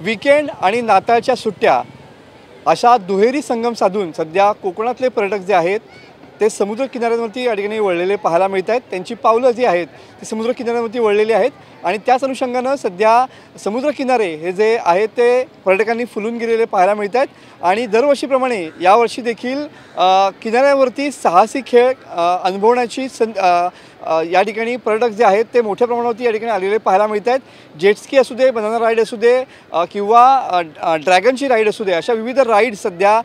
Weekend आणि नाताळच्या सुट्ट्या अशा दुहेरी संगम साधून सध्या कोकणातले पर्यटक जे आहेत ते समुद्र किनाऱ्यांवरती या ठिकाणी वळलेले पाहायला मिळत आहेत। त्यांची पावलं जी आहेत ती समुद्र किनाऱ्यांवरती वळलेली आहेत आणि त्याच अनुषंगानं सध्या समुद्र किनारे हे जे आहेत ते पर्यटकांनी फुलून गेलेले पाहायला मिळत आहेत आणि दरवर्षीप्रमाणे यावर्षी देखील किनाऱ्यावरती साहसी खेळ अनुभवण्याची या ठिकाणी पर्यटक जे आहेत ते मोठ्या प्रमाणावरती या ठिकाणी आलेले पाहायला मिळत आहेत। जेटस्की असू दे, बनाना राईड असू दे किंवा ड्रॅगनची राईड असू दे, अशा विविध राईड सध्या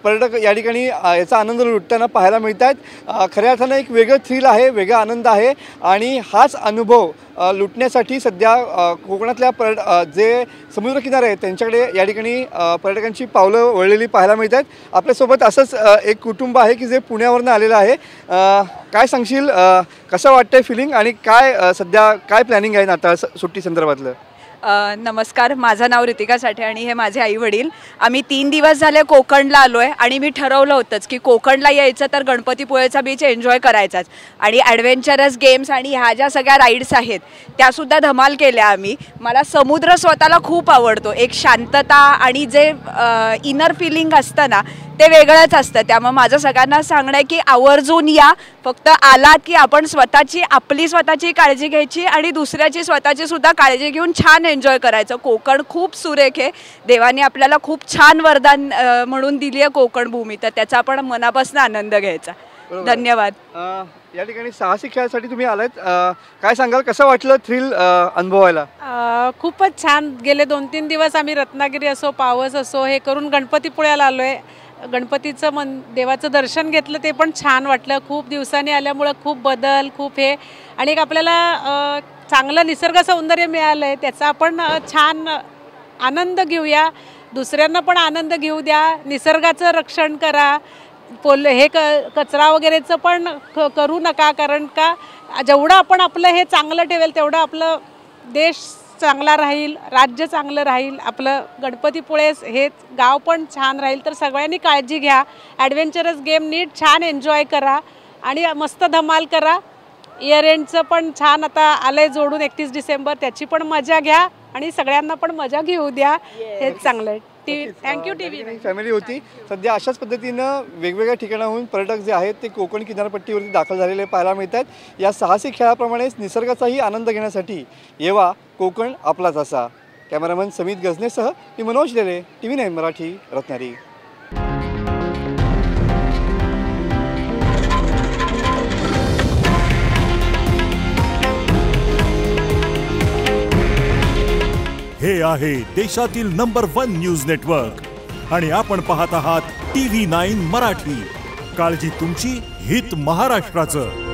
पर्यटक या ठिकाणी याचा आनंद लुटताना पाहायला मिळत आहेत। खऱ्या अर्थानं एक वेगळं थ्रिल आहे, वेगळा आनंद आहे आणि हाच अनुभव लुटण्यासाठी सध्या कोकणातल्या जे समुद्रकिनारे आहेत त्यांच्याकडे या ठिकाणी पर्यटकांची पावलं वळलेली पाहायला मिळत आहेत। आपल्यासोबत असंच एक कुटुंब आहे की जे पुण्यावरून आलेलं आहे। काय सांगशील, कसं वाटतंय फिलिंग आणि काय सध्या काय प्लॅनिंग आहे नाताळ सुट्टी संदर्भातलं? नमस्कार, माझं नाव ऋतिका साठे आणि हे माझे आई वडील। आम्ही 3 दिवस झाले कोकणला आलो आहे आणि मी ठरवलं होतंच की कोकणला यायचं तर गणपतीपुळेचा बीच एन्जॉय करायचाच आणि ॲडव्हेंचरस गेम्स आणि ह्या ज्या सगळ्या राईड्स आहेत त्यासुद्धा धमाल केल्या आम्ही। मला समुद्र स्वतःला खूप आवडतो, एक शांतता आणि जे इनर फिलिंग असतं ना ते वेगळंच असतं। त्यामुळे माझं सगळ्यांना सांगणं आहे की आवर्जून या, फक्त आलात की आपण आपली स्वतःची काळजी घ्यायची आणि दुसऱ्याची स्वतःची सुद्धा काळजी घेऊन छान एन्जॉय करायचं। कोकण खूप सुरेख आहे, देवाने आपल्याला खूप छान वरदान म्हणून दिली आहे कोकण भूमी, तर त्याचा आपण मनापासून आनंद घ्यायचा। धन्यवाद। या ठिकाणी साहसी खेळासाठी तुम्ही आलात, काय सांगाल, कसं वाटलं थ्रिल अनुभवायला? खूपच छान। गेले 2-3 दिवस आम्ही रत्नागिरी असो, पावस असो हे करून गणपतीपुळ्याला आलो आहे। गणपतीचं देवाचं दर्शन घेतलं, ते पण छान वाटलं। खूप दिवसांनी आल्यामुळं खूप बदल, खूप हे आणि एक आपल्याला चांगलं निसर्ग सौंदर्य मिळालं आहे, त्याचा आपण छान आनंद घेऊया, दुसऱ्यांना पण आनंद घेऊ द्या। निसर्गाचं रक्षण करा, कचरा वगैरेचं पण करू नका, कारण का जेवढं आपण आपलं हे चांगलं ठेवेल तेवढं आपलं देश चांगला राहील, राज्य चांगलं राहील, आपलं गणपतीपुळे हे गाव पण छान राहील। तर सगळ्यांनी काळजी घ्या, ॲडव्हेंचरस गेम नीट छान एन्जॉय करा आणि मस्त धमाल करा। इयर एंडचं पण छान आता आलंय जोडून 31 डिसेंबर, त्याची पण मजा घ्या आणि सगळ्यांना पण मजा घेऊ द्या, हेच चांगलं आहे। थँक्यू टीव्ही फॅमिली होती। सध्या अशाच पद्धतीनं वेगवेगळ्या ठिकाणाहून पर्यटक जे आहेत ते कोकण किनारपट्टीवरती दाखल झालेले पाहायला मिळतात। या साहसी खेळाप्रमाणेच निसर्गाचाही आनंद घेण्यासाठी येवा कोकण आपलाच असा। कॅमेरामन समित गजनेसह मी मनोज लेले, TV9 मराठी, रत्नागिरी। हे आहे देशातील नंबर 1 न्यूज नेटवर्क आणि आपण पाहत आहात TV9 मराठी। काळजी तुमची, हित महाराष्ट्राचं।